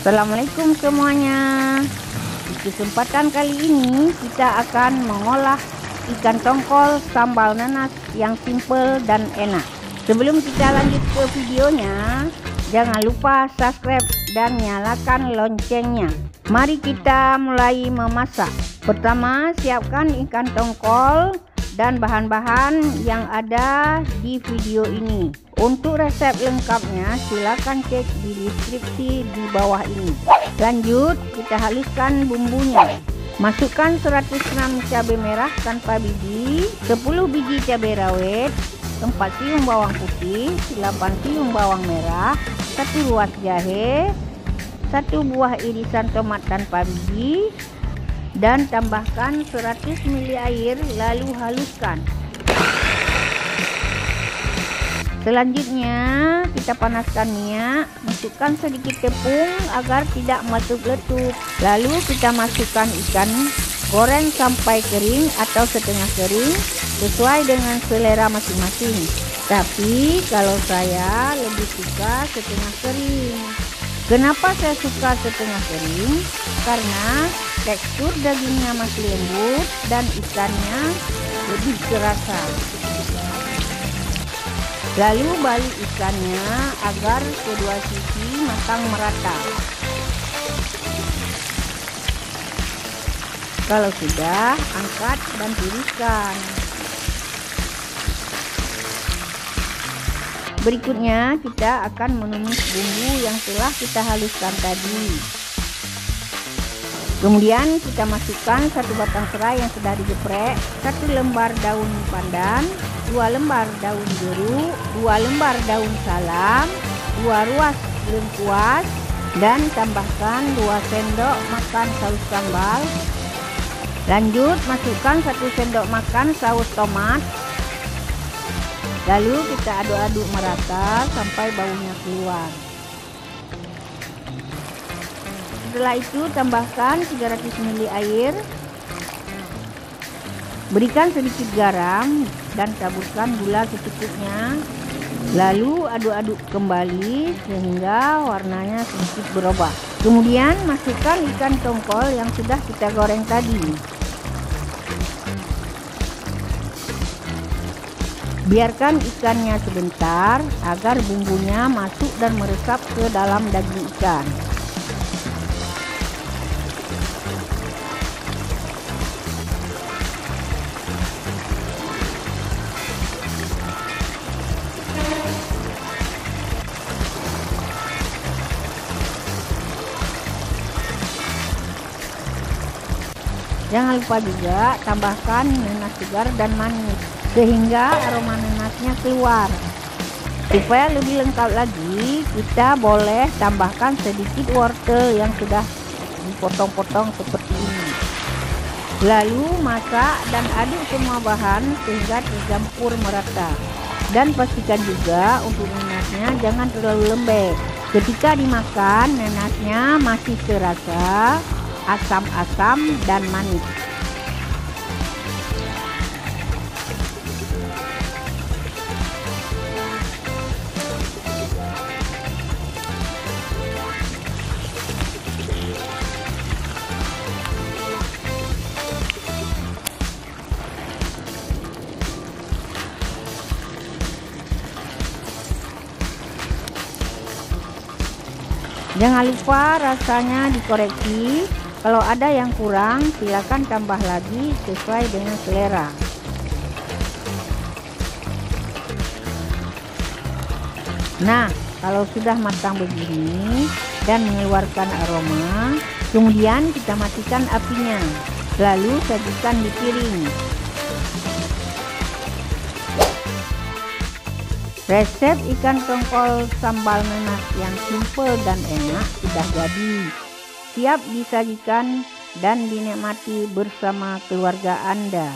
Assalamualaikum semuanya. Di kesempatan kali ini kita akan mengolah ikan tongkol sambal nanas yang simple dan enak. Sebelum kita lanjut ke videonya, jangan lupa subscribe dan nyalakan loncengnya. Mari kita mulai memasak. Pertama, siapkan ikan tongkol dan bahan-bahan yang ada di video ini. Untuk resep lengkapnya silakan cek di deskripsi di bawah ini. Lanjut, kita haluskan bumbunya. Masukkan 100 gram cabai merah tanpa biji, 10 biji cabai rawit, 4 siung bawang putih, 8 siung bawang merah, 1 ruas jahe, 1 buah irisan tomat tanpa biji, dan tambahkan 100 ml air lalu haluskan. Selanjutnya kita panaskan minyak, masukkan sedikit tepung agar tidak meletup-letup. Lalu kita masukkan ikan, goreng sampai kering atau setengah kering sesuai dengan selera masing-masing. Tapi kalau saya lebih suka setengah kering. Kenapa saya suka setengah kering? Karena tekstur dagingnya masih lembut dan ikannya lebih terasa. Lalu balik ikannya agar kedua sisi matang merata. Kalau sudah, angkat dan tiriskan. Berikutnya kita akan menumis bumbu yang telah kita haluskan tadi. Kemudian kita masukkan 1 batang serai yang sudah digeprek, 1 lembar daun pandan, 2 lembar daun jeruk, 2 lembar daun salam, 2 ruas lengkuas, dan tambahkan 2 sendok makan saus sambal. Lanjut masukkan 1 sendok makan saus tomat. Lalu kita aduk-aduk merata sampai baunya keluar. Setelah itu tambahkan 300 ml air, berikan sedikit garam dan taburkan gula secukupnya. Lalu aduk-aduk kembali sehingga warnanya sedikit berubah. Kemudian masukkan ikan tongkol yang sudah kita goreng tadi. Biarkan ikannya sebentar agar bumbunya masuk dan meresap ke dalam daging ikan. Jangan lupa juga tambahkan nanas segar dan manis sehingga aroma nanasnya keluar. Supaya lebih lengkap lagi, kita boleh tambahkan sedikit wortel yang sudah dipotong-potong seperti ini. Lalu masak dan aduk semua bahan sehingga tercampur merata. Dan pastikan juga untuk nanasnya jangan terlalu lembek. Ketika dimakan, nanasnya masih terasa asam-asam dan manis. Jangan lupa rasanya dikoreksi. Kalau ada yang kurang, silakan tambah lagi sesuai dengan selera. Nah, kalau sudah matang begini dan mengeluarkan aroma, kemudian kita matikan apinya. Lalu sajikan di piring. Resep ikan tongkol sambal nanas yang simple dan enak sudah jadi. Siap disajikan dan dinikmati bersama keluarga Anda.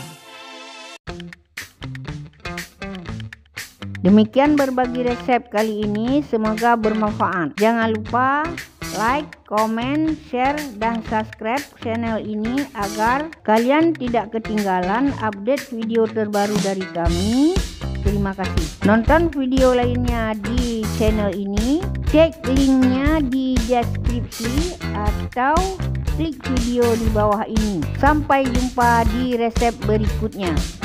Demikian berbagi resep kali ini, semoga bermanfaat. Jangan lupa like, comment, share, dan subscribe channel ini agar kalian tidak ketinggalan update video terbaru dari kami. Terima kasih. Nonton video lainnya di channel ini. Cek linknya di deskripsi atau klik video di bawah ini. Sampai jumpa di resep berikutnya.